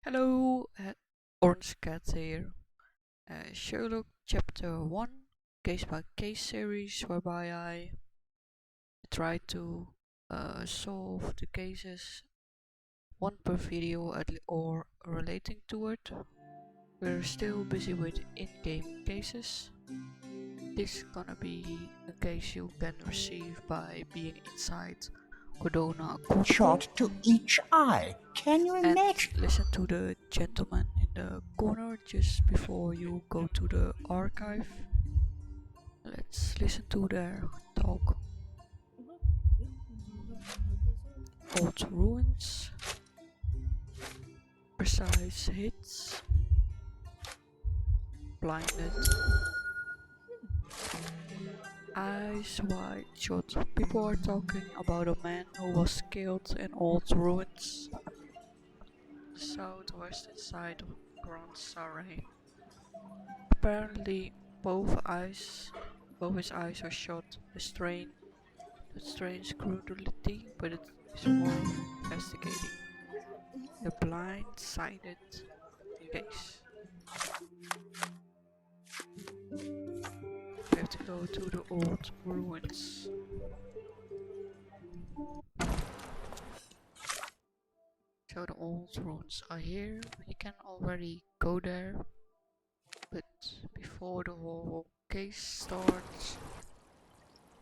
Hello, Orange Cat here. Sherlock Chapter 1, case by case series, whereby I try to solve the cases one per video or relating to it. We're still busy with in-game cases. This is gonna be a case you can receive by being inside Cordona Shot to each eye. Can you and imagine? listen to the gentleman in the corner just before you go to the archive. Let's listen to their talk. Old ruins, precise hits, blinded, eyes wide shut. People are talking about a man who was killed in old ruins, southwestern side of Grand Saray. Apparently, both his eyes are shut. The strange cruelty, but it is worth investigating. The blindsided case. We have to go to the old ruins. So the old ruins are here. You can already go there, but before the whole case starts,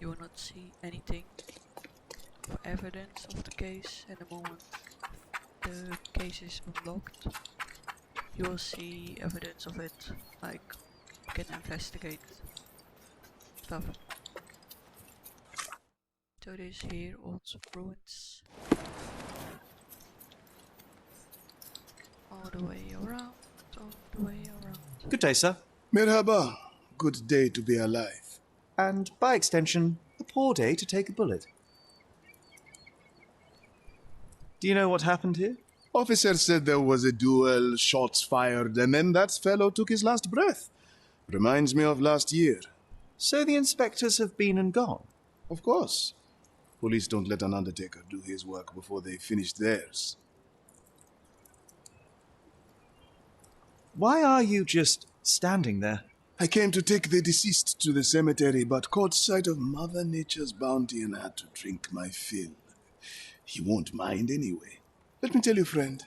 you will not see anything of evidence of the case. And the moment the case is unlocked, you will see evidence of it, like you can investigate stuff. So this here, old ruins. All the way around, all the way around. Good day, sir. Merhaba. Good day to be alive. And by extension, a poor day to take a bullet. Do you know what happened here? Officer said there was a duel, shots fired, and then that fellow took his last breath. Reminds me of last year. So the inspectors have been and gone. Of course. Police don't let an undertaker do his work before they finish theirs. Why are you just standing there? I came to take the deceased to the cemetery, but caught sight of Mother Nature's bounty and had to drink my fill. He won't mind anyway. Let me tell you, friend,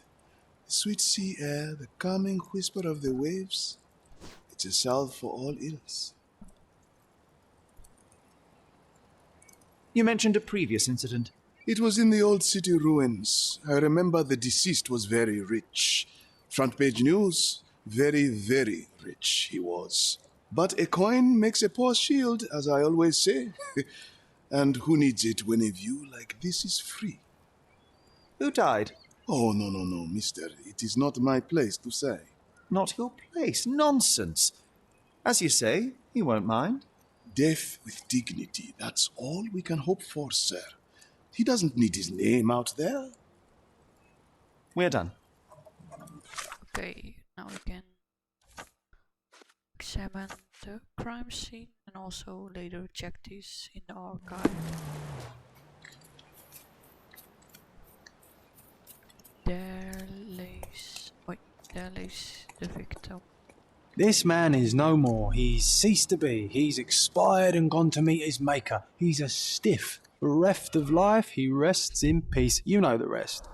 the sweet sea air, the calming whisper of the waves, it's a salve for all ills. You mentioned a previous incident. It was in the old city ruins. I remember the deceased was very rich. Front page news, very, very rich he was. But a coin makes a poor shield, as I always say. And who needs it when a view like this is free? Who died? Oh, no, mister. It is not my place to say. Not your place. Nonsense. As you say, he won't mind. Death with dignity, that's all we can hope for, sir. He doesn't need his name out there. We're done. Okay, now we can examine the crime scene and also later check this in the archive. There lays the victim. This man is no more. He's ceased to be. He's expired and gone to meet his maker. He's a stiff. Bereft of life, he rests in peace. You know the rest.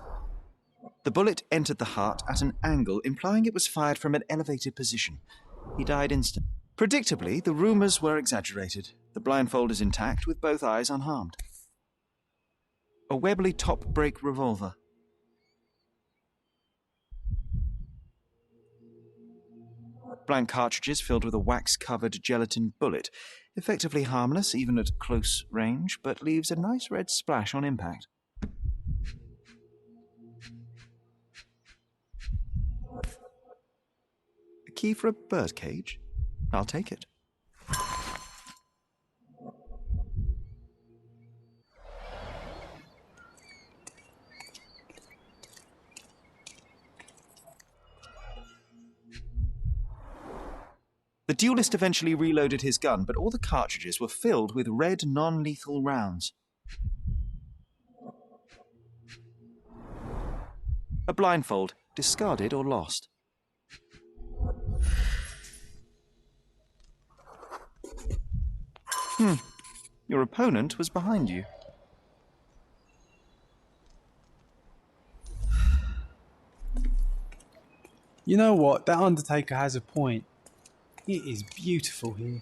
The bullet entered the heart at an angle, implying it was fired from an elevated position. He died instantly. Predictably, the rumours were exaggerated. The blindfold is intact, with both eyes unharmed. A Webley top-break revolver. Blank cartridges filled with a wax-covered gelatin bullet. Effectively harmless, even at close range, but leaves a nice red splash on impact. A key for a birdcage? I'll take it. The duelist eventually reloaded his gun, but all the cartridges were filled with red non-lethal rounds. A blindfold, discarded or lost. Your opponent was behind you. You know what? That undertaker has a point. It is beautiful here.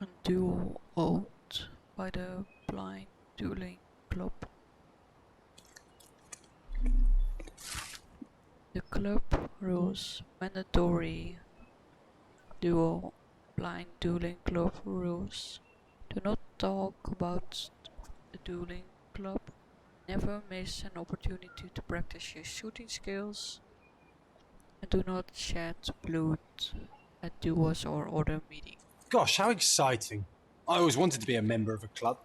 A duel owned by the Blind Dueling Club. The club rules mandatory. Duel Blind Dueling Club rules. Do not talk about the dueling club. Never miss an opportunity to practice your shooting skills. And do not shed blood at duels or other meetings. Gosh, how exciting. I always wanted to be a member of a club.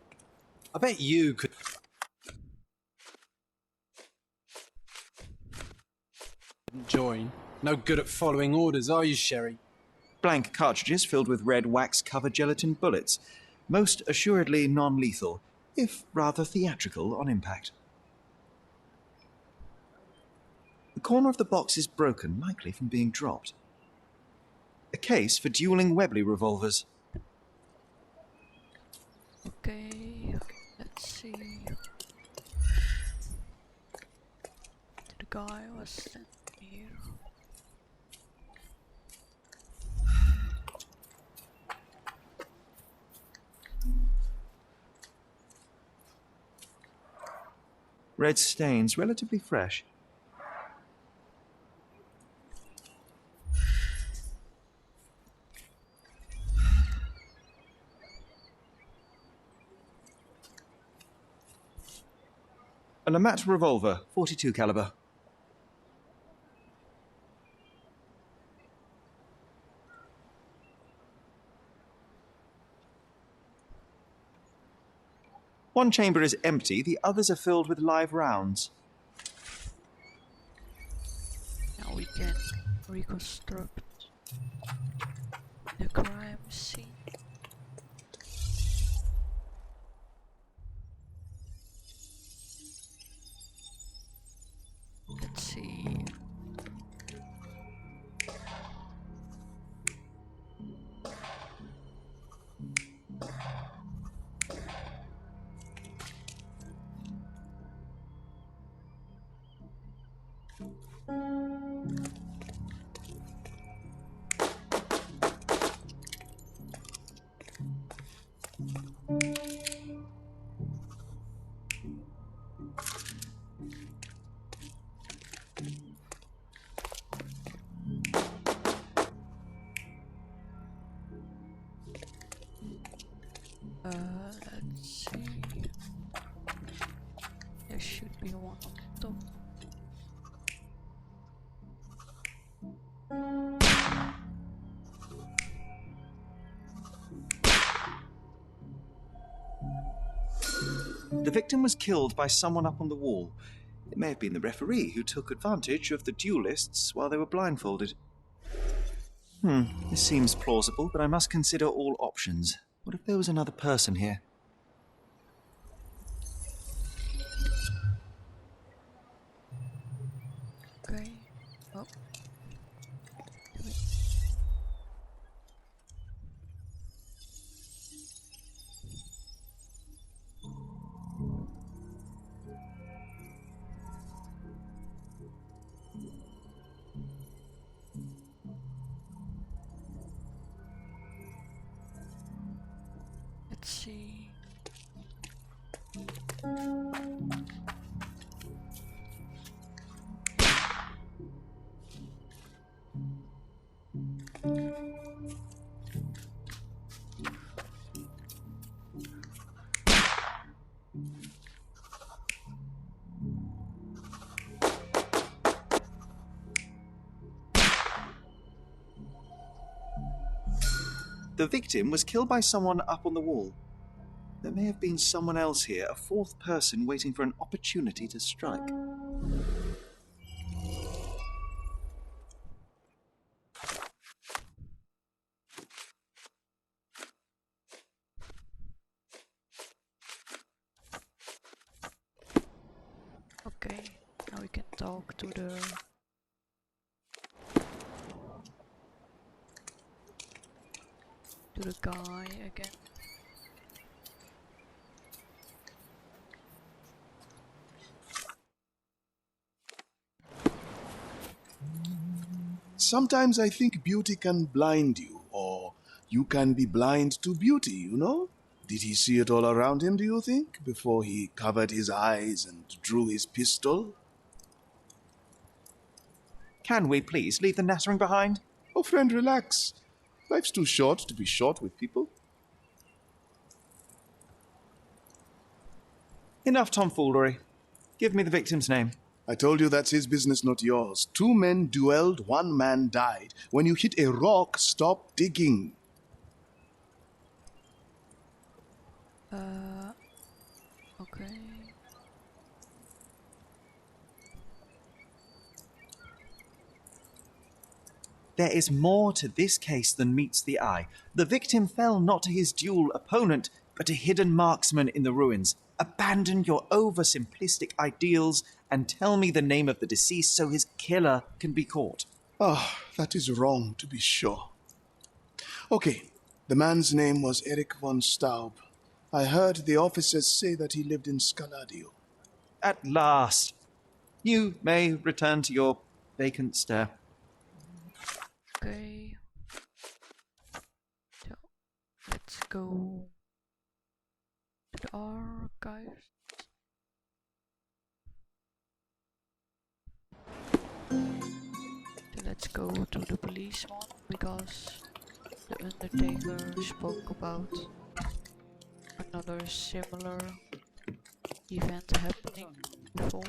I bet you could... join. No good at following orders, are you, Sherry? Blank cartridges filled with red wax-covered gelatin bullets, most assuredly non-lethal, if rather theatrical on impact. The corner of the box is broken, likely from being dropped. A case for dueling Webley revolvers. Okay, let's see. The guy was standing here. Red stains, relatively fresh. A Lematrevolver, .42 caliber. One chamber is empty, the others are filled with live rounds. Now we can reconstruct the crime scene. Let's see. Let's see. There should be one on top. The victim was killed by someone up on the wall. It may have been the referee who took advantage of the duelists while they were blindfolded. This seems plausible, but I must consider all options. What if there was another person here? Okay. Oh. Let's see. The victim was killed by someone up on the wall. There may have been someone else here, a fourth person waiting for an opportunity to strike. Okay, now we can talk to the guy again. Sometimes I think beauty can blind you, or you can be blind to beauty, you know? Did he see it all around him, do you think, before he covered his eyes and drew his pistol? Can we please leave the nattering behind? Oh, friend, relax. Life's too short to be short with people. Enough tomfoolery. Give me the victim's name. I told you that's his business, not yours. 2 men duelled, 1 man died. When you hit a rock, stop digging. Okay. There is more to this case than meets the eye. The victim fell not to his duel opponent, but a hidden marksman in the ruins. Abandon your oversimplistic ideals and tell me the name of the deceased so his killer can be caught. Ah, that is wrong, to be sure. Okay, the man's name was Erich von Staub. I heard the officers say that he lived in Scaladio. At last, you may return to your vacant stare. Okay. So let's go to the archives. So let's go to the police one because the Undertaker spoke about another similar event happening before.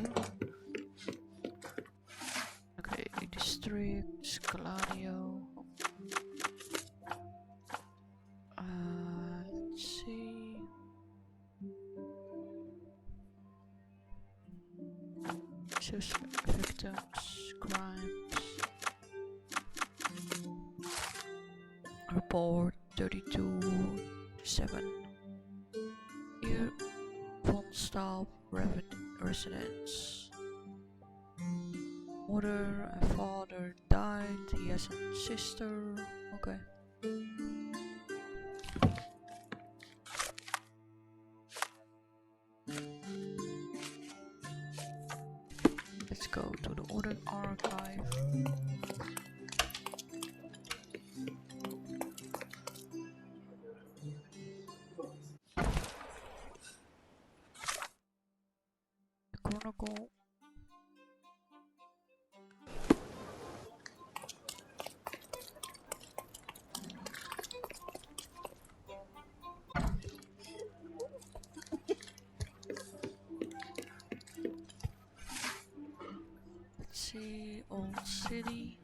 Okay, district, Scaladio. Let's see. Suspect victims, crimes. Report 32-7. Here, von Staub residence. Mother and father died. He has a sister. Okay. Let's go to the other archive. The chronicle. Let's see, old city.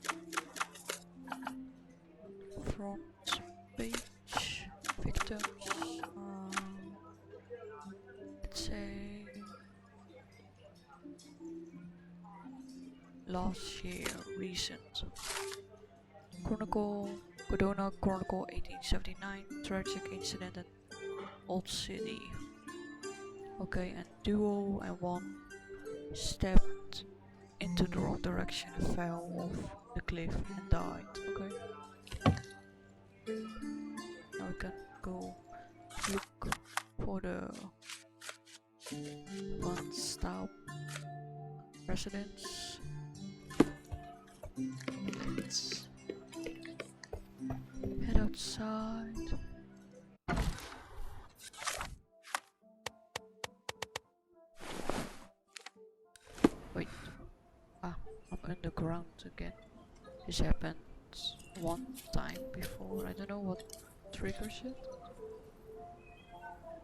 Front page. Victims. Let's say last year, recent. Chronicle, Cordona Chronicle 1879, tragic incident at Old City. Okay, and duo and 1 stepped into the wrong direction and fell off the cliff and died. Okay. Now we can go look for the Von Staub residence. Let's head outside. Wait. I'm underground again. This happened one time before. I don't know what triggers it.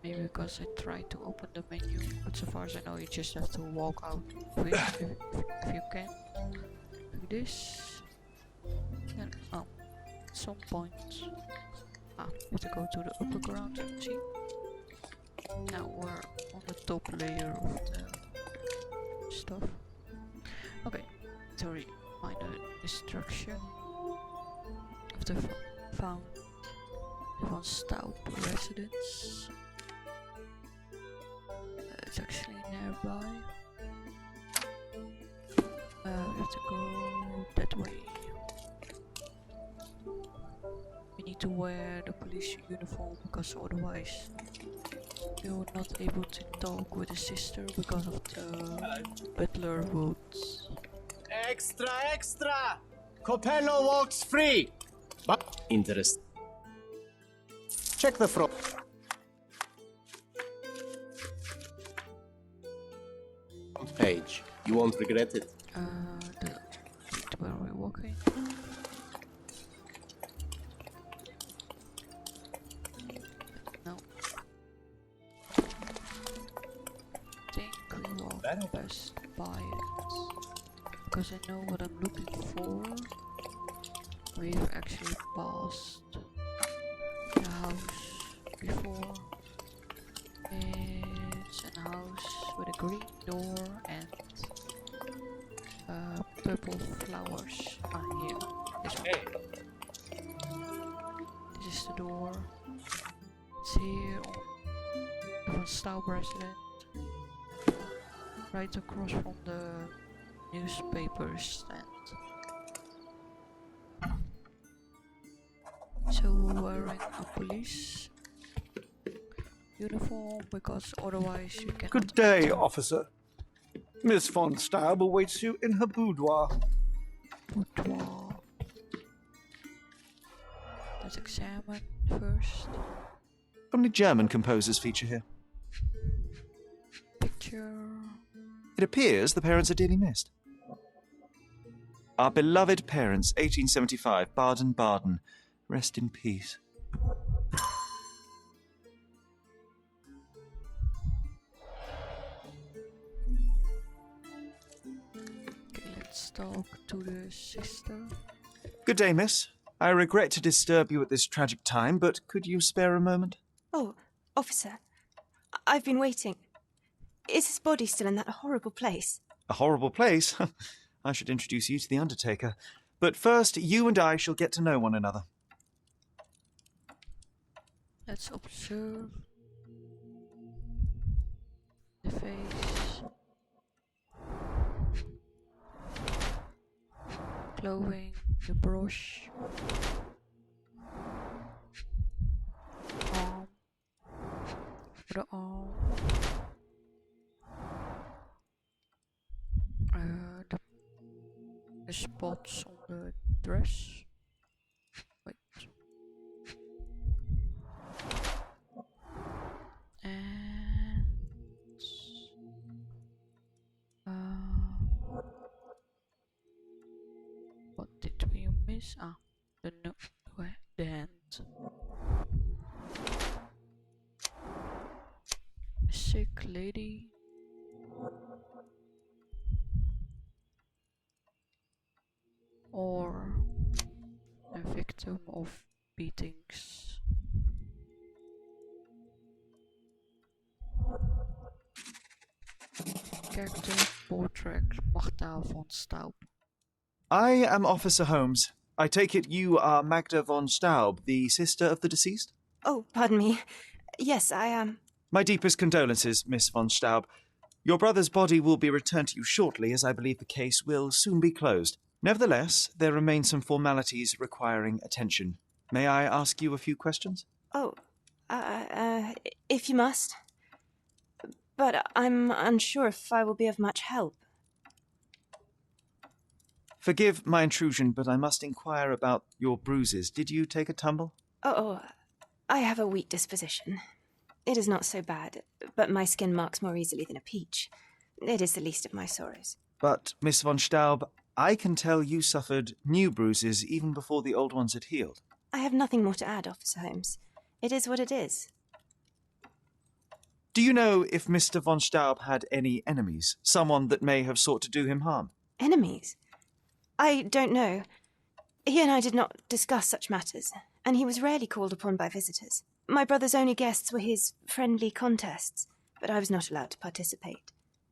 Maybe because I tried to open the menu, but so far as I know, you just have to walk out quick if you can. Like this. And at some point, you have to go to the upper ground. See? Now we're on the top layer of the stuff. Okay, sorry, minor destruction of the found the von Staube residence. It's actually nearby. We have to go that way. We need to wear the police uniform because otherwise we were not able to talk with his sister because of the butler votes. Extra, extra! Coppello walks free! But interest. Check the front page. You won't regret it. Where are we walking? No. I think we walk best by it. Because I know what I'm looking for. We've actually passed the house before. It's a house with a green door and purple flowers are here. This one. This is the door. It's here on the Staube residence. Right across from the newspaper stand. So we're wearing a police uniform because otherwise you can. Good day, officer. Miss von Staube awaits you in her boudoir. Boudoir. Let's examine first. Only German composers feature here. Picture. It appears the parents are dearly missed. Our beloved parents, 1875, Baden-Baden. Rest in peace. Okay, let's talk to the sister. Good day, miss. I regret to disturb you at this tragic time, but could you spare a moment? Oh, officer. I've been waiting. Is his body still in that horrible place? A horrible place? I should introduce you to the undertaker. But first, you and I shall get to know one another. Let's observe the face, clothing, the brush, arm, the arm, the spots on the dress. Wait. And what did we miss? Ah, the hand. A sick lady. Or a victim of beatings. Character portrait Magda von Staube. I am Officer Holmes. I take it you are Magda von Staube, the sister of the deceased? Oh, pardon me. Yes, I am. My deepest condolences, Miss von Staube. Your brother's body will be returned to you shortly, as I believe the case will soon be closed. Nevertheless, there remain some formalities requiring attention. May I ask you a few questions? Oh, if you must. But I'm unsure if I will be of much help. Forgive my intrusion, but I must inquire about your bruises. Did you take a tumble? Oh, I have a weak disposition. It is not so bad, but my skin marks more easily than a peach. It is the least of my sorrows. But, Miss von Staube, I can tell you suffered new bruises even before the old ones had healed. I have nothing more to add, Officer Holmes. It is what it is. Do you know if Mr. von Staube had any enemies? Someone that may have sought to do him harm? Enemies? I don't know. He and I did not discuss such matters, and he was rarely called upon by visitors. My brother's only guests were his friendly contests, but I was not allowed to participate.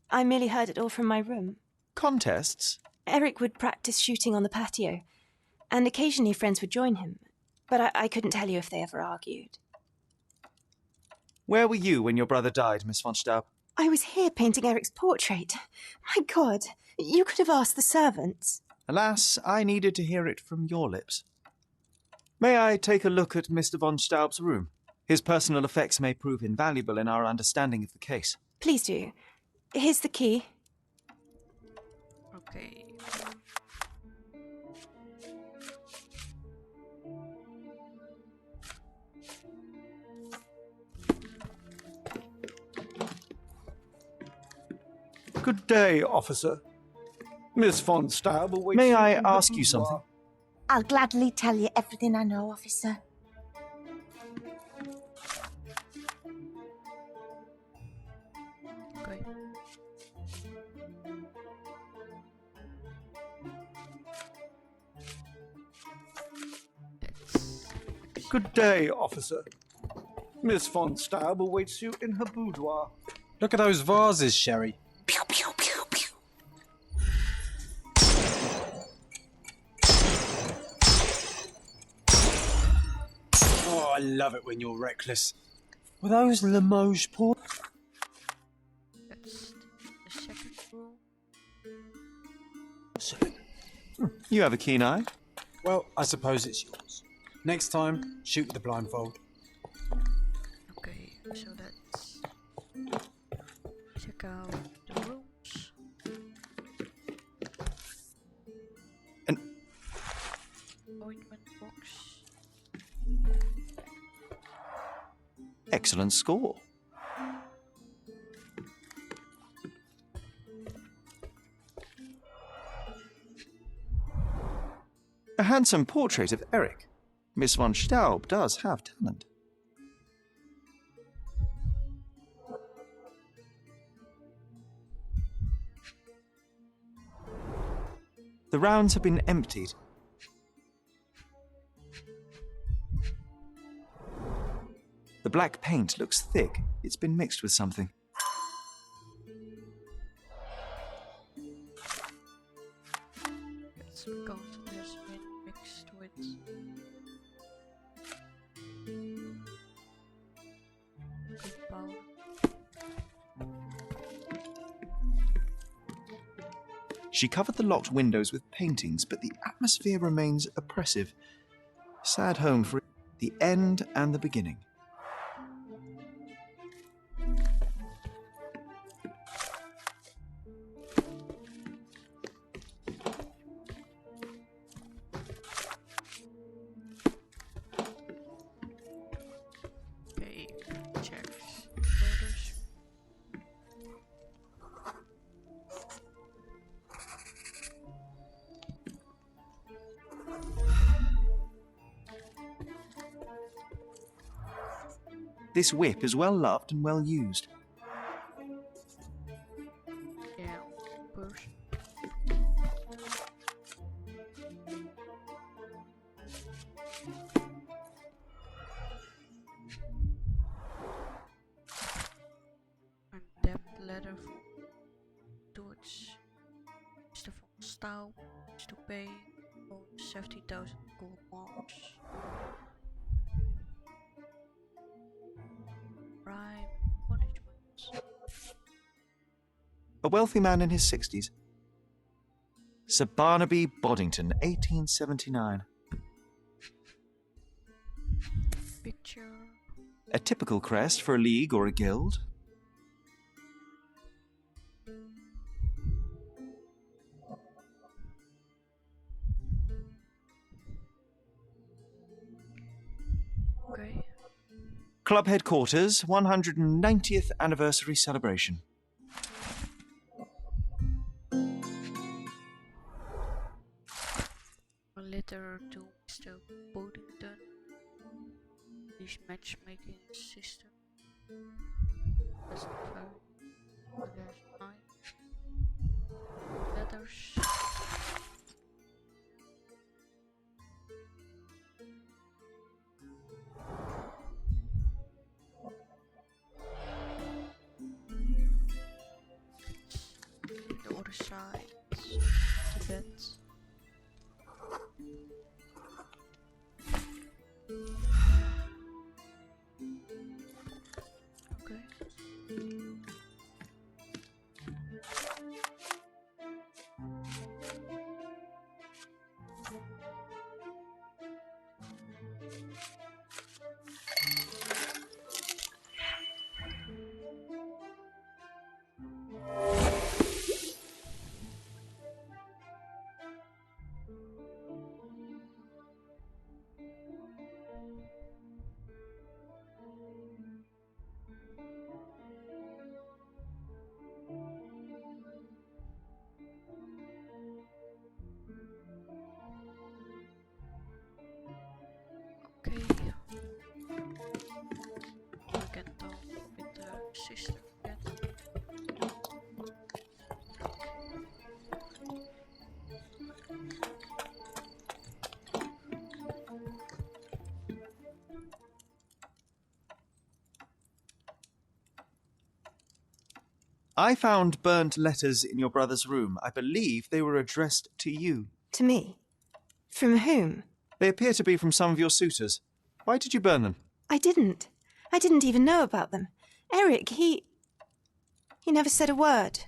I merely heard it all from my room. Contests? Eric would practice shooting on the patio, and occasionally friends would join him, but I couldn't tell you if they ever argued. Where were you when your brother died, Miss von Staub? I was here painting Eric's portrait. My God, you could have asked the servants. Alas, I needed to hear it from your lips. May I take a look at Mr. von Staub's room? His personal effects may prove invaluable in our understanding of the case. Please do. Here's the key. Okay. Good day, officer. Miss von Staub awaits May you I in the ask you boudoir. something? I'll gladly tell you everything I know, officer. Okay. Good day, officer. Miss von Staub awaits you in her boudoir. Look at those vases, Sherry. Pew, pew, pew, pew. Oh, I love it when you're reckless. Were those Limoges port? That's the second rule. You have a keen eye. Well, I suppose it's yours. Next time, shoot with the blindfold. Okay, so let's check out the rooms. An Ointment box. excellent score. A handsome portrait of Eric. Miss von Staub does have talent. The rounds have been emptied. The black paint looks thick. It's been mixed with something. It's because it has been mixed with good powder. She covered the locked windows with paintings, but the atmosphere remains oppressive. Sad home for the end and the beginning. Okay, check photos. This whip is well loved and well used. Yeah, purse. And debt letter to its Mr. von Staub is to pay for 70,000 gold marks. Bribe, punishments. A wealthy man in his 60s. Sir Barnaby Boddington, 1879. Picture. A typical crest for a league or a guild. Okay. Club headquarters, 190th anniversary celebration. A letter to Mr. Boddington. His matchmaking system. That's not very. But there's 9 letters. I found burnt letters in your brother's room. I believe they were addressed to you. To me? From whom? They appear to be from some of your suitors. Why did you burn them? I didn't. I didn't even know about them. Eric, he never said a word.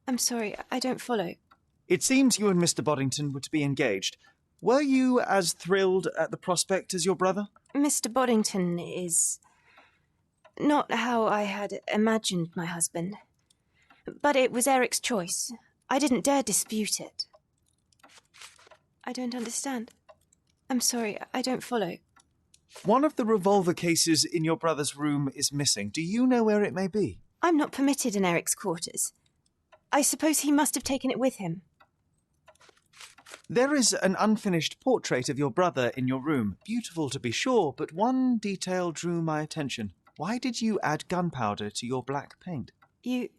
I'm sorry, I don't follow. It seems you and Mr. Boddington were to be engaged. Were you as thrilled at the prospect as your brother? Mr. Boddington is not how I had imagined my husband. But it was Eric's choice. I didn't dare dispute it. I don't understand. I'm sorry, I don't follow. One of the revolver cases in your brother's room is missing. Do you know where it may be? I'm not permitted in Eric's quarters. I suppose he must have taken it with him. There is an unfinished portrait of your brother in your room. Beautiful to be sure, but one detail drew my attention. Why did you add gunpowder to your black paint? You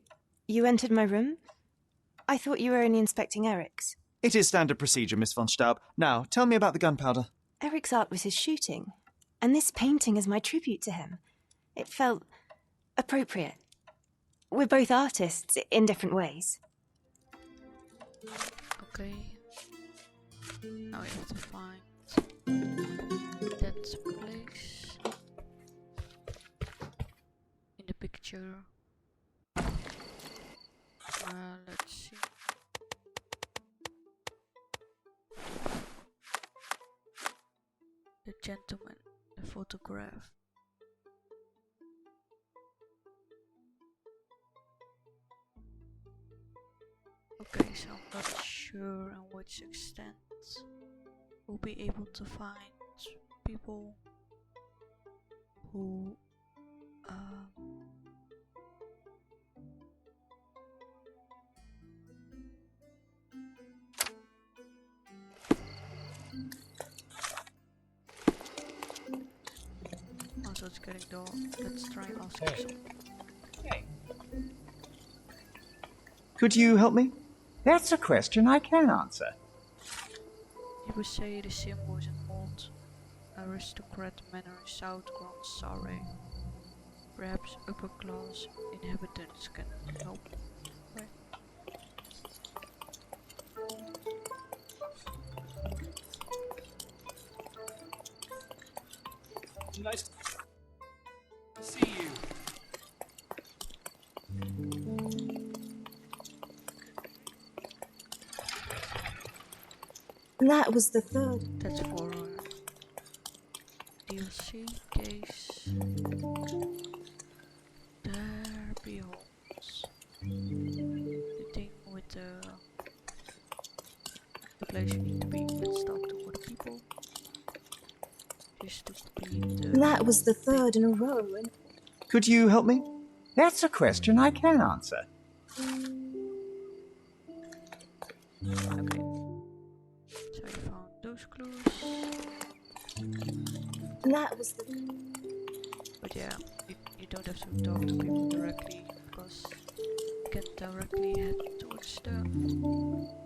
entered my room? I thought you were only inspecting Eric's. It is standard procedure, Miss von Staub. Now, tell me about the gunpowder. Eric's art was his shooting, and this painting is my tribute to him. It felt appropriate. We're both artists in different ways. Okay. Now we have to find that place in the picture. Let's see. The gentleman, the photograph. Okay, so I'm not sure in which extent we'll be able to find people who also it's getting dull. Let's try and ask him something. Could you help me? That's a question I can answer. You would say the symbol is an old aristocrat manor in South Grand Saray. Perhaps upper class inhabitants can help. Right. Nice to see you. That was the third. That's for DLC case. There beholds the thing with the place you need to be. Let's talk to other people. Just to complete the That was the third in a row. And Could you help me? That's a question I can answer. okay. So you found those clues. that was the. But yeah, you don't have to talk to people directly because you can directly head towards the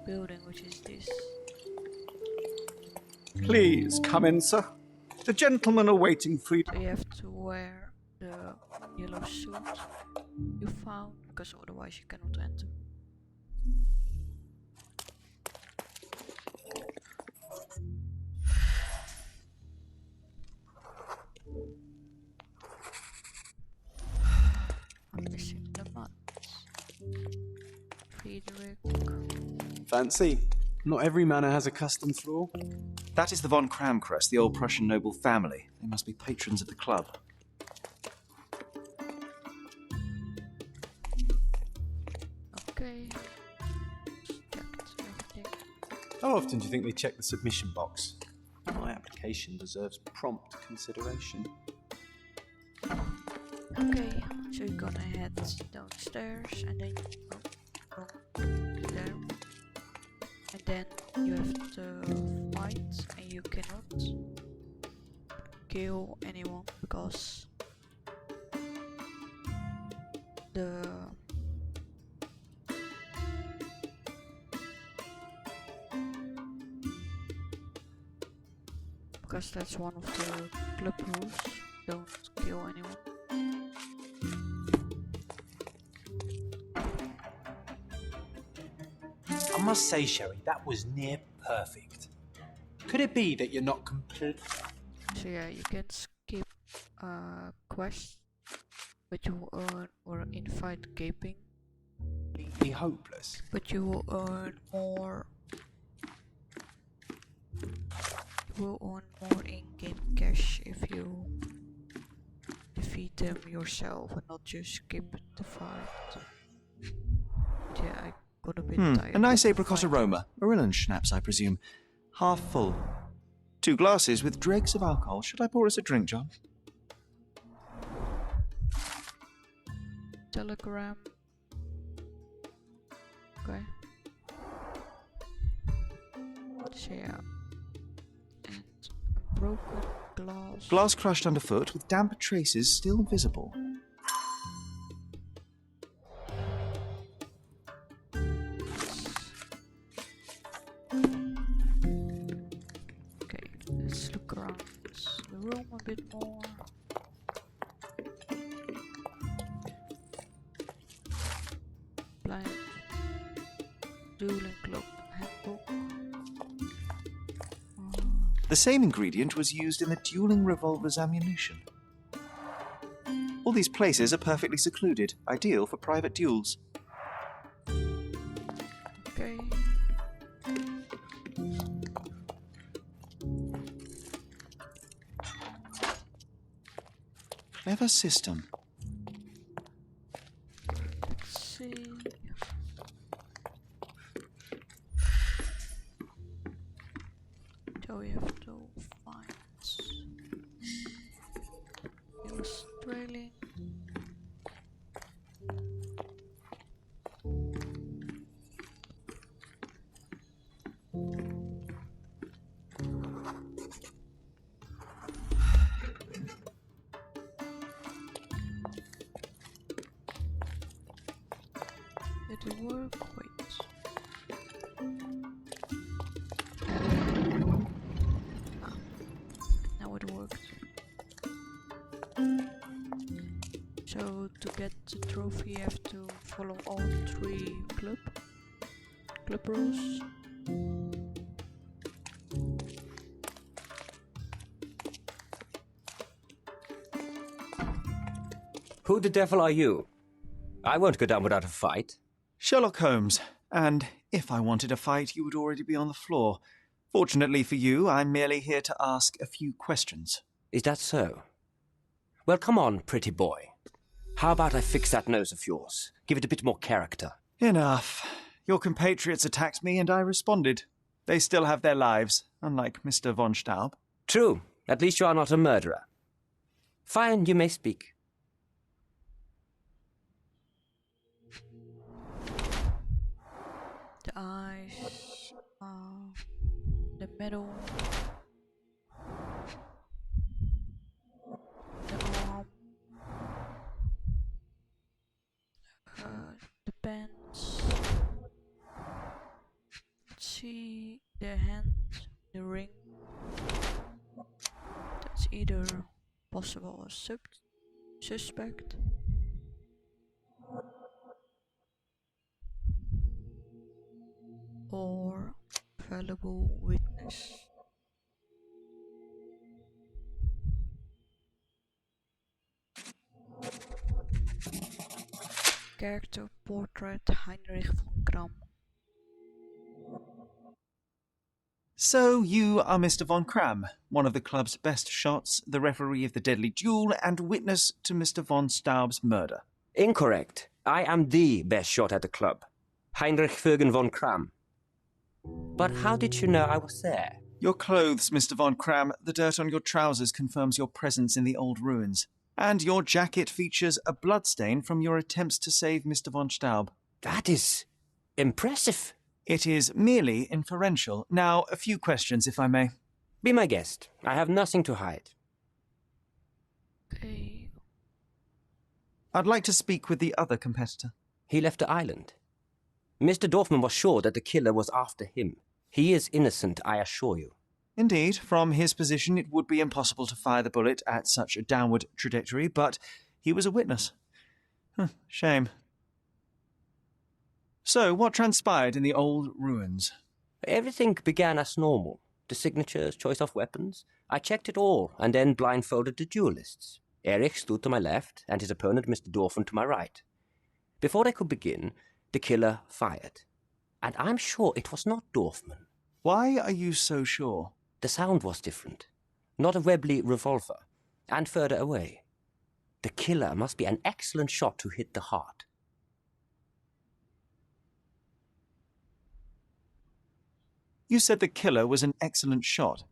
building, which is this. Please come in, sir. The gentlemen are waiting for you. So you have to wear the yellow suit you found because otherwise you cannot enter. I'm missing lemat. Friedrich. Fancy. Not every manor has a custom floor. That is the von Cramm crest, the old Prussian noble family. They must be patrons of the club. Okay. Checked everything. How often do you think they check the submission box? My application deserves prompt consideration. Okay, so you're gonna head downstairs and then there. And then you have to fight and you cannot kill anyone because that's one of the club rules. Don't kill anyone. must say, Sherry, that was near perfect. Could it be that you're not complete? So yeah, you can skip quests, but you will earn, or invite gaping, Completely hopeless. but you will earn more. You will earn more in-game cash if you defeat them yourself and not just skip the fight. Yeah, I got a bit tired. A nice of the apricot fight. aroma. Marilyn schnapps, I presume. Half full. 2 glasses with dregs of alcohol. Should I pour us a drink, John? Telegram. Okay. So yeah. And a broken glass. Glass crushed underfoot with damp traces still visible. Okay, let's look around the room a bit more. Blind Dueling Club handbook. The same ingredient was used in the dueling revolver's ammunition. All these places are perfectly secluded, ideal for private duels. Okay. Clever system. Let's see. So we have to find illustrating. Did it work? Wait. Ah, now it worked. So to get the trophy you have to follow all 3 club rules. Who the devil are you? I won't go down without a fight. Sherlock Holmes. And if I wanted a fight, you would already be on the floor. Fortunately for you, I'm merely here to ask a few questions. Is that so? Well, come on, pretty boy. How about I fix that nose of yours? Give it a bit more character. Enough. Your compatriots attacked me and I responded. They still have their lives, unlike Mr. von Staub. True. At least you are not a murderer. Fine, you may speak. The eyes, the middle, the arm, the pants. Let's see the hand, the ring. That's either possible a suspect. Or valuable witness. Character portrait Heinrich von Cramm. So you are Mr. von Cramm, one of the club's best shots, the referee of the deadly duel, and witness to Mr. von Staub's murder. Incorrect. I am the best shot at the club. Heinrich von Cramm. But how did you know I was there? Your clothes, Mr. von Cramm. The dirt on your trousers confirms your presence in the old ruins. And your jacket features a bloodstain from your attempts to save Mr. von Staub. That is impressive. It is merely inferential. Now, a few questions, if I may. Be my guest. I have nothing to hide. Okay. I'd like to speak with the other competitor. He left the island. Mr. Dorfman was sure that the killer was after him. He is innocent, I assure you. Indeed, from his position it would be impossible to fire the bullet at such a downward trajectory, but he was a witness. Shame. So, what transpired in the old ruins? Everything began as normal. The signatures, choice of weapons. I checked it all, and then blindfolded the duelists. Erich stood to my left, and his opponent, Mr. Dorfman, to my right. Before they could begin, the killer fired. And I'm sure it was not Dorfman. Why are you so sure? The sound was different. Not a Webley revolver. And further away. The killer must be an excellent shot to hit the heart. You said the killer was an excellent shot.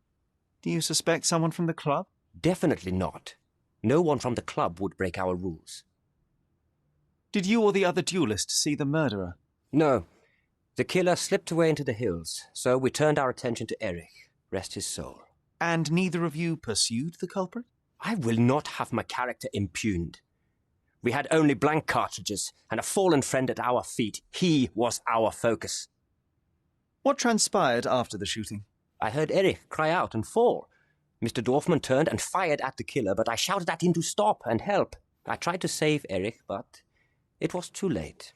Do you suspect someone from the club? Definitely not. No one from the club would break our rules. Did you or the other duelist see the murderer? No. The killer slipped away into the hills, so we turned our attention to Erich. Rest his soul. And neither of you pursued the culprit? I will not have my character impugned. We had only blank cartridges and a fallen friend at our feet. He was our focus. What transpired after the shooting? I heard Erich cry out and fall. Mr. Dorfman turned and fired at the killer, but I shouted at him to stop and help. I tried to save Erich, but it was too late.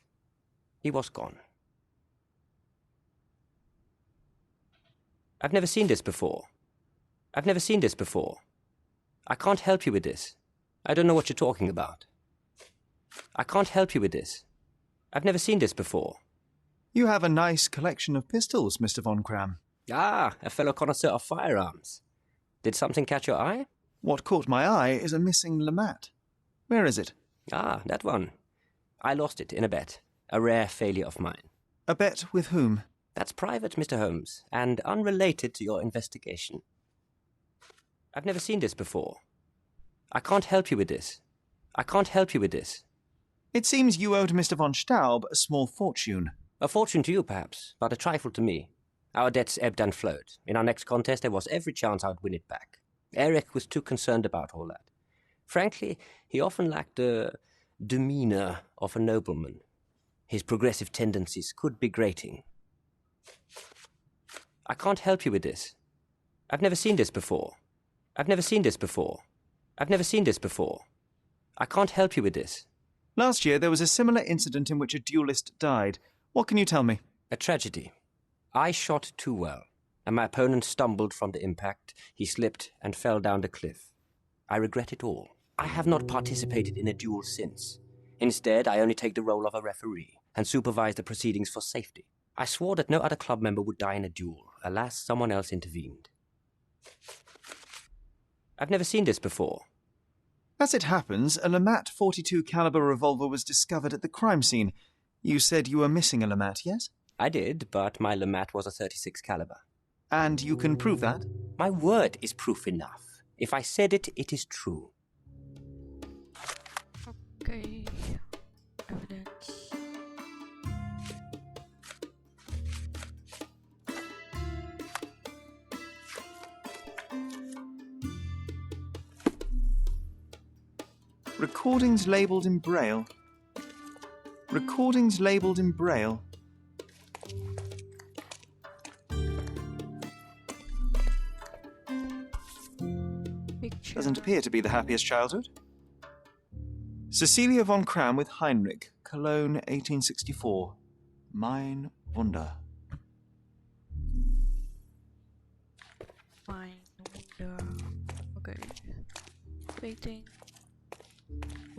He was gone. I've never seen this before. I've never seen this before. I can't help you with this. I don't know what you're talking about. I can't help you with this. I've never seen this before. You have a nice collection of pistols, Mr. von Cramm. Ah, a fellow connoisseur of firearms. Did something catch your eye? What caught my eye is a missing lemat. Where is it? Ah, that one. I lost it in a bet. A rare failure of mine. A bet with whom? That's private, Mr. Holmes, and unrelated to your investigation. I've never seen this before. I can't help you with this. I can't help you with this. It seems you owed Mr. von Staub a small fortune. A fortune to you, perhaps, but a trifle to me. Our debts ebbed and flowed. In our next contest, there was every chance I would win it back. Erich was too concerned about all that. Frankly, he often lacked the demeanor of a nobleman. His progressive tendencies could be grating. I can't help you with this. I've never seen this before. I've never seen this before. I've never seen this before. I can't help you with this. Last year, there was a similar incident in which a duelist died. What can you tell me? A tragedy. I shot too well, and my opponent stumbled from the impact. He slipped and fell down the cliff. I regret it all. I have not participated in a duel since. Instead, I only take the role of a referee and supervise the proceedings for safety. I swore that no other club member would die in a duel. Alas, someone else intervened. I've never seen this before. As it happens, a lemat .42 caliber revolver was discovered at the crime scene. You said you were missing a lemat, yes? I did, but my lemat was a .36 caliber. And you can prove that? My word is proof enough. If I said it, it is true. Okay. Evidence. Recordings labelled in Braille. Recordings labelled in Braille. Picture. Doesn't appear to be the happiest childhood. Cecilia von Cramm with Heinrich, Cologne, 1864. Mein Wunder. Fine. Okay. Waiting.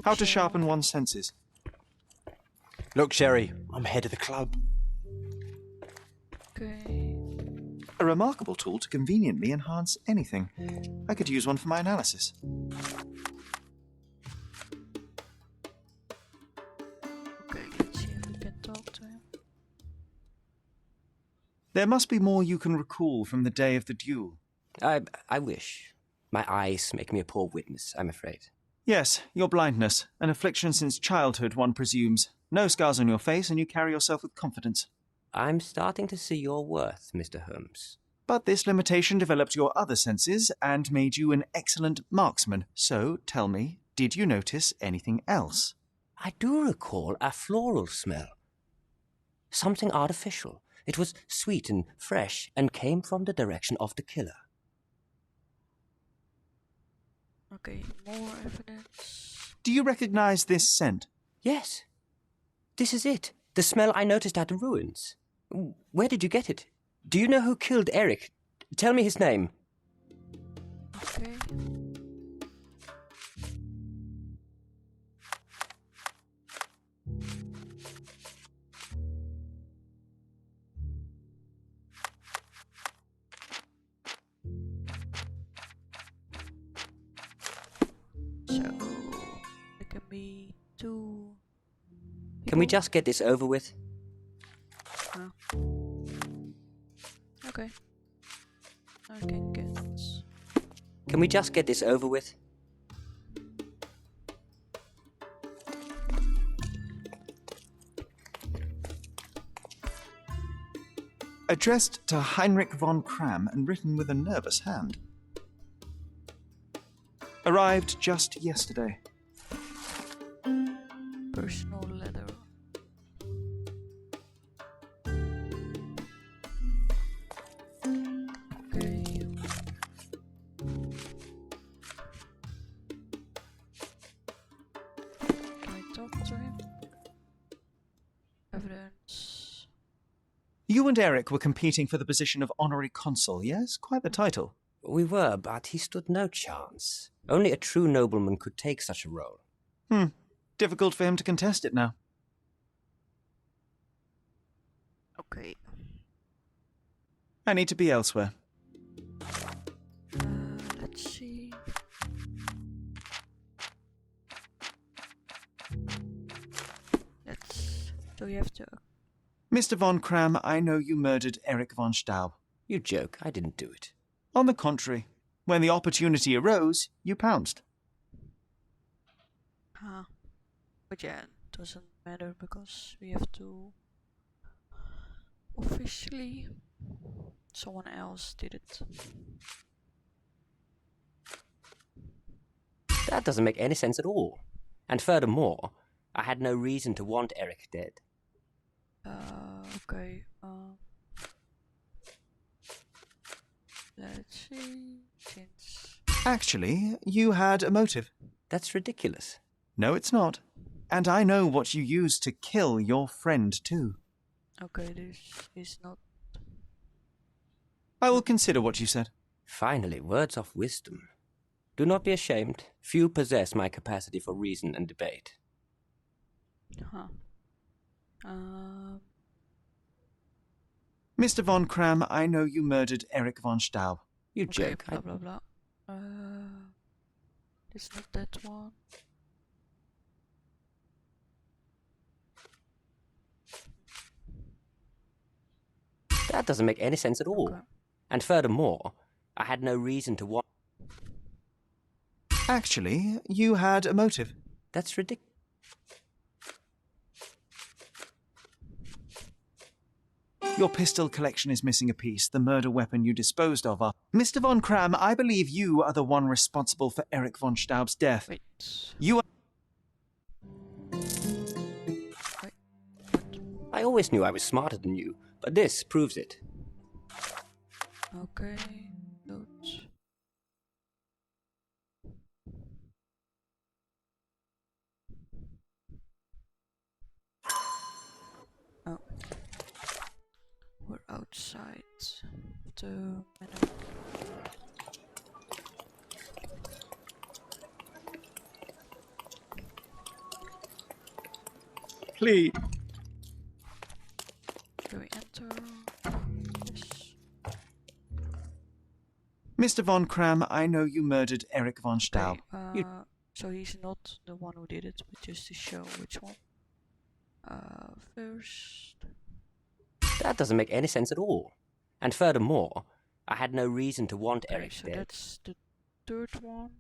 How to sharpen one's senses. Look, Sherry, I'm head of the club. Okay. A remarkable tool to conveniently enhance anything. I could use one for my analysis. Okay, let's see if we can talk to him. There must be more you can recall from the day of the duel. I wish. My eyes make me a poor witness, I'm afraid. Yes, your blindness, an affliction since childhood, one presumes. No scars on your face, and you carry yourself with confidence. I'm starting to see your worth, Mr. Holmes. But this limitation developed your other senses and made you an excellent marksman. So, tell me, did you notice anything else? I do recall a floral smell. Something artificial. It was sweet and fresh and came from the direction of the killer. Okay, more evidence. Do you recognize this scent? Yes. This is it. The smell I noticed at the ruins. Where did you get it? Do you know who killed Eric? Tell me his name. Okay. So, it can be 2. Can we people. just get this over with? Okay. I can get. Can we just get this over with? Addressed to Heinrich von Cramm and written with a nervous hand. Arrived just yesterday. Personal letter. Okay. Can I talk to him? Evidence. You and Eric were competing for the position of honorary consul, yes? Quite the title. We were, but he stood no chance. Only a true nobleman could take such a role. Difficult for him to contest it now. Okay. I need to be elsewhere. Let's see. So you have to. Mr. von Cramm, I know you murdered Eric von Staube. You joke, I didn't do it. On the contrary, when the opportunity arose, you pounced. Huh. But yeah, it doesn't matter because we have to. Officially, someone else did it. That doesn't make any sense at all. And furthermore, I had no reason to want Eric dead. Okay. Let's see. Since. Actually, you had a motive. That's ridiculous. No, it's not. And I know what you used to kill your friend, too. Okay, this is not. I will consider what you said. Finally, words of wisdom. Do not be ashamed. Few possess my capacity for reason and debate. Huh. Mr. von Cramm, I know you murdered Eric von Staube. You Okay, joke. blah blah blah. It's not that one. That doesn't make any sense at all. Okay. And furthermore, I had no reason to want. Actually, you had a motive. That's ridiculous. Your pistol collection is missing a piece. The murder weapon you disposed of are... Mr. von Cramm, I believe you are the one responsible for Eric von Staube's death. Wait. You are... Wait. I always knew I was smarter than you, but this proves it. Okay. Notes. Oh. We're outside the menu. Please. Do we enter? Yes. Mr. von Cramm, I know you murdered Eric von Staube. Okay, so he's not the one who did it, but just to show which one. First. That doesn't make any sense at all. And furthermore, I had no reason to want Okay, Eric so dead. that's the third one.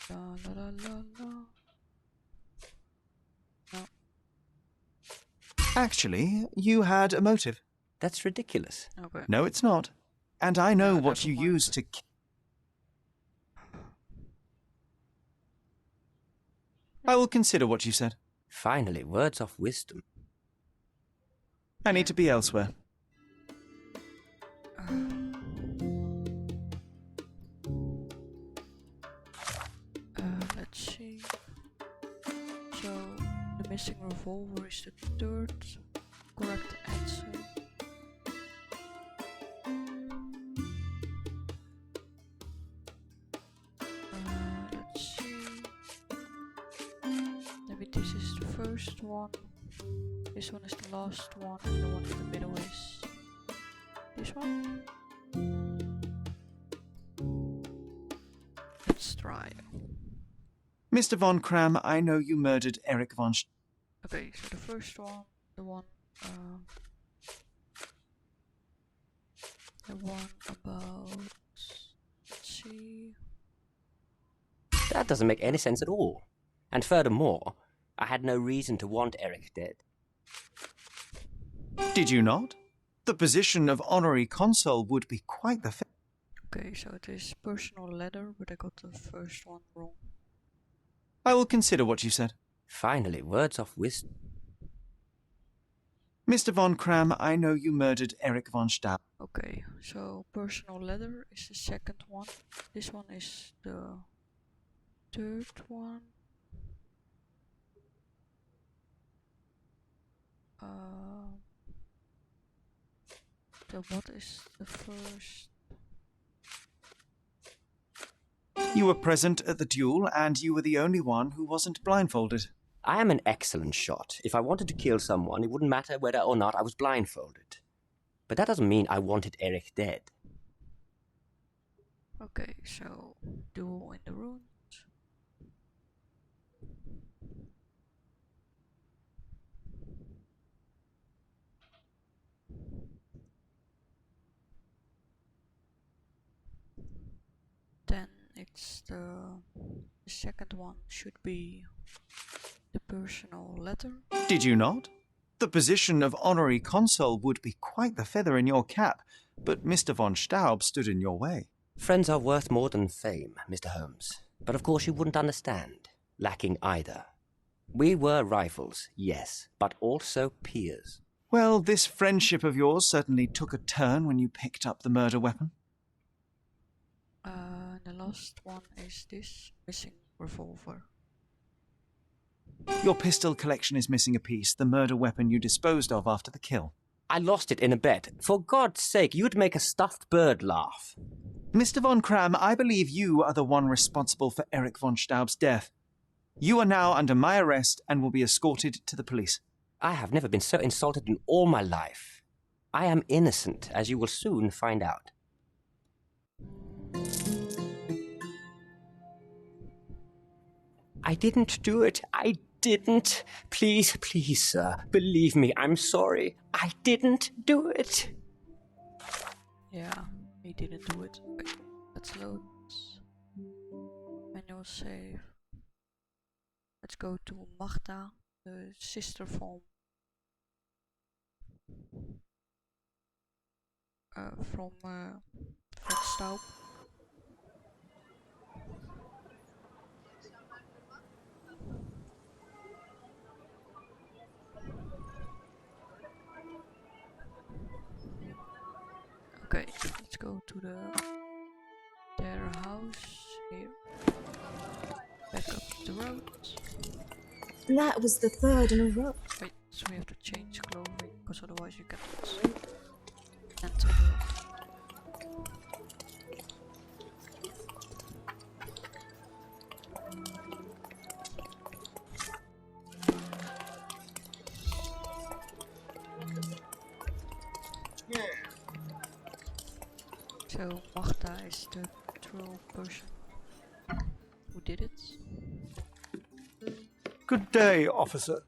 La la la la la. No. Actually, you had a motive. That's ridiculous. Okay. No, it's not. And I know Yeah, what never you mind. used to... I will consider what you said. Finally, words of wisdom. I need to be elsewhere. Let's see. missing revolver is the third correct answer. Let's see. Maybe this is the first one. This one is the last one, and the one in the middle is this one. Let's try. Mr. von Cramm, I know you murdered Eric von Okay, so the first one, the one about, let's see. That doesn't make any sense at all. And furthermore, I had no reason to want Eric dead. Did you not? The position of honorary consul would be quite the Okay, so it is personal letter, but I got the first one wrong. I will consider what you said. Finally, words of wisdom. Mr. von Cramm, I know you murdered Eric von Staube. Okay, so personal letter is the second one. This one is the third one. So what is the first? You were present at the duel, and you were the only one who wasn't blindfolded. I am an excellent shot. If I wanted to kill someone, it wouldn't matter whether or not I was blindfolded. But that doesn't mean I wanted Eric dead. Okay, so duel in the ruins. Then it's the second one should be the personal letter. Did you not? The position of honorary consul would be quite the feather in your cap, but Mr. von Staube stood in your way. Friends are worth more than fame, Mr. Holmes. But of course you wouldn't understand. Lacking either. We were rivals, yes, but also peers. Well, this friendship of yours certainly took a turn when you picked up the murder weapon. The last one is this missing revolver. Your pistol collection is missing a piece, the murder weapon you disposed of after the kill. I lost it in a bet. For God's sake, you'd make a stuffed bird laugh. Mr. von Cramm, I believe you are the one responsible for Eric von Staube's death. You are now under my arrest and will be escorted to the police. I have never been so insulted in all my life. I am innocent, as you will soon find out. I didn't do it. I didn't. Please, please, sir. Believe me, I'm sorry. I didn't do it. Yeah, he didn't do it. Okay, let's load. Manual save. Let's go to Magda, the sister from Staube. Okay, let's go to their house here. Back up the road. That was the third in a row. Wait, so we have to change clothing, because otherwise you cannot enter the... So Magda is the true person who did it. Good day, officer.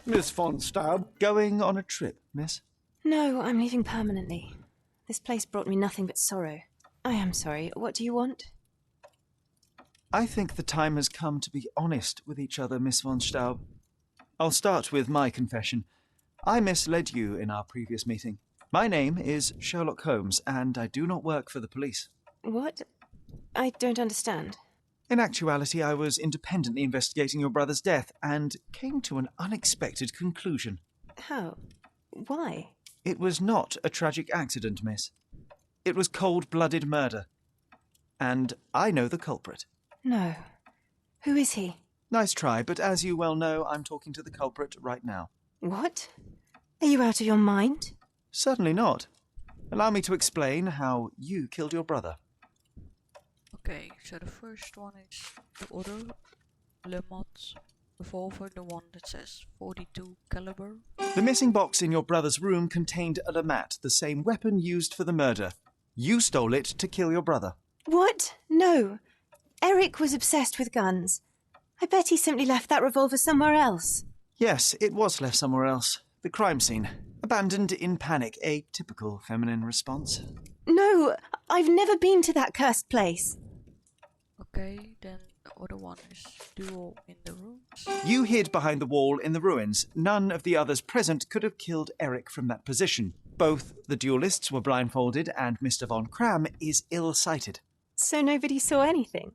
Miss von Staube. Going on a trip, miss? No, I'm leaving permanently. This place brought me nothing but sorrow. I am sorry. What do you want? I think the time has come to be honest with each other, Miss von Staube. I'll start with my confession. I misled you in our previous meeting. My name is Sherlock Holmes, and I do not work for the police. What? I don't understand. In actuality, I was independently investigating your brother's death, and came to an unexpected conclusion. How? Why? It was not a tragic accident, miss. It was cold-blooded murder. And I know the culprit. No. Who is he? Nice try, but as you well know, I'm talking to the culprit right now. What? Are you out of your mind? Certainly not. Allow me to explain how you killed your brother. Okay, so the first one is the other Lematrevolver, the one that says 42 caliber. The missing box in your brother's room contained a lemat, the same weapon used for the murder. You stole it to kill your brother. What? No. Eric was obsessed with guns. I bet he simply left that revolver somewhere else. Yes, it was left somewhere else. The crime scene. Abandoned in panic, a typical feminine response. No, I've never been to that cursed place. Okay, then the other one is duel in the rooms. You hid behind the wall in the ruins. None of the others present could have killed Eric from that position. Both the duelists were blindfolded and Mr. von Cramm is ill-sighted. So nobody saw anything?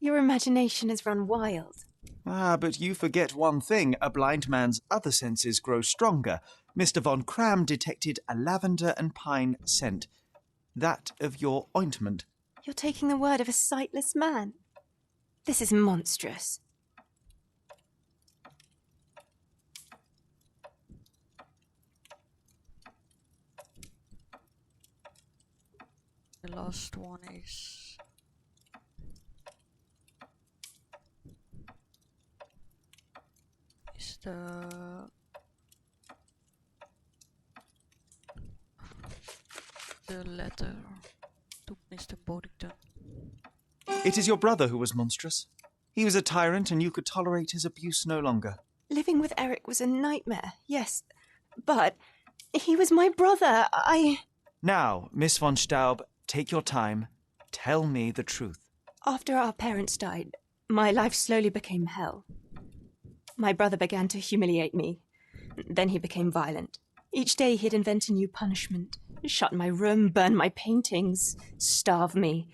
Your imagination has run wild. Ah, but you forget one thing. A blind man's other senses grow stronger. Mr. von Cramm detected a lavender and pine scent. That of your ointment. You're taking the word of a sightless man. This is monstrous. The last one is the letter to Mr. Boddington. It is your brother who was monstrous. He was a tyrant and you could tolerate his abuse no longer. Living with Eric was a nightmare, yes. But he was my brother. Now, Miss von Staube, take your time. Tell me the truth. After our parents died, my life slowly became hell. My brother began to humiliate me. Then he became violent. Each day he'd invent a new punishment. Shut my room, burn my paintings, starve me.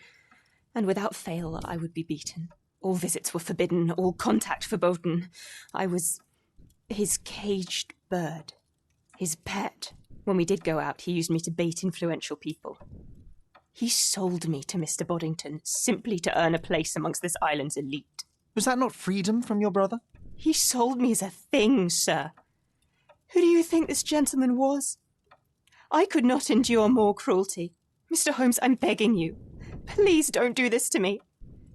And without fail, I would be beaten. All visits were forbidden, all contact verboten. I was his caged bird, his pet. When we did go out, he used me to bait influential people. He sold me to Mr. Boddington simply to earn a place amongst this island's elite. Was that not freedom from your brother? He sold me as a thing, sir. Who do you think this gentleman was? I could not endure more cruelty. Mr. Holmes, I'm begging you. Please don't do this to me.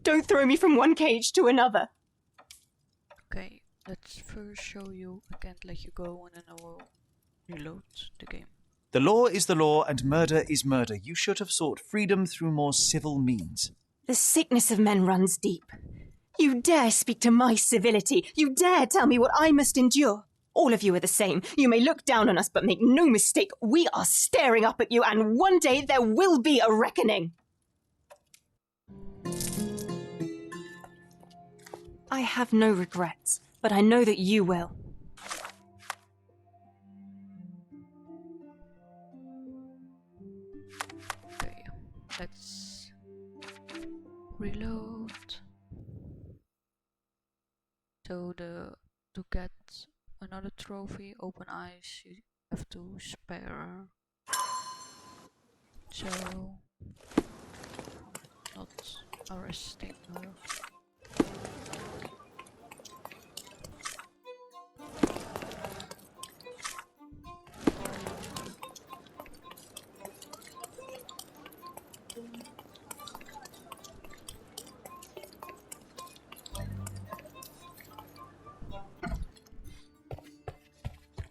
Don't throw me from one cage to another. Okay, let's first show you. I can't let you go and then I will reload the game. The law is the law and murder is murder. You should have sought freedom through more civil means. The sickness of men runs deep. You dare speak to my civility. You dare tell me what I must endure. All of you are the same. You may look down on us, but make no mistake, we are staring up at you, and one day there will be a reckoning. I have no regrets, but I know that you will. Okay, let's reload. So to get another trophy, open eyes, you have to spare. So not arresting her.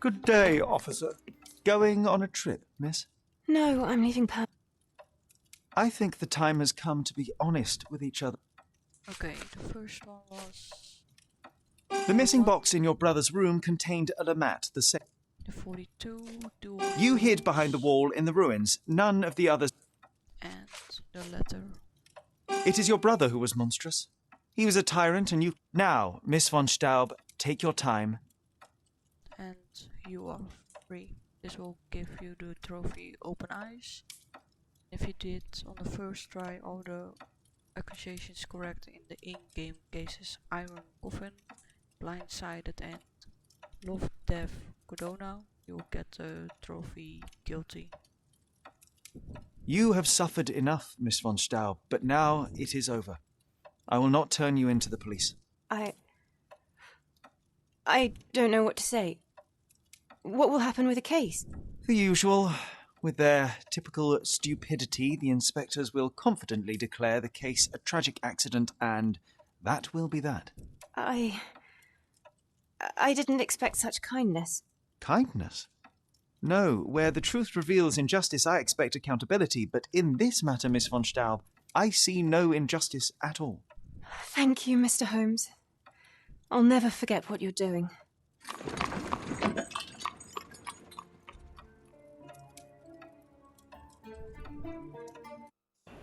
Good day, officer. Going on a trip, miss? No, I'm leaving I think the time has come to be honest with each other. Okay, the first one was The missing box in your brother's room contained a lemat, the same. the 42 duel. You hid behind the wall in the ruins. None of the others. And the letter. It is your brother who was monstrous. He was a tyrant and you... Now, Miss von Staube, take your time. And you are free. This will give you the trophy Open Eyes. If you did on the first try all the accusations correct in the in-game cases ironcoffin, Blindsided and lovedeathcordona, you will get the trophy Guilty. You have suffered enough, Miss von Staub, but now it is over. I will not turn you in to the police. I don't know what to say. What will happen with the case? The usual. With their typical stupidity, the inspectors will confidently declare the case a tragic accident, and that will be that. I didn't expect such kindness. Kindness? No, where the truth reveals injustice, I expect accountability, but in this matter, Miss von Staub, I see no injustice at all. Thank you, Mr. Holmes. I'll never forget what you're doing.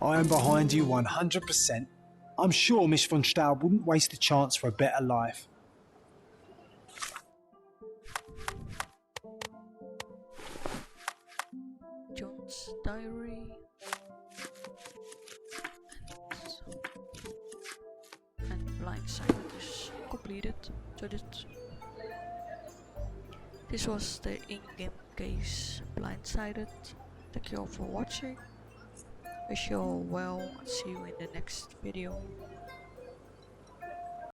I am behind you 100%. I'm sure Miss von Staub wouldn't waste a chance for a better life. John's diary. And Blindsided is completed. So this was the in-game case Blindsided. Thank you all for watching. Wish you all well and see you in the next video.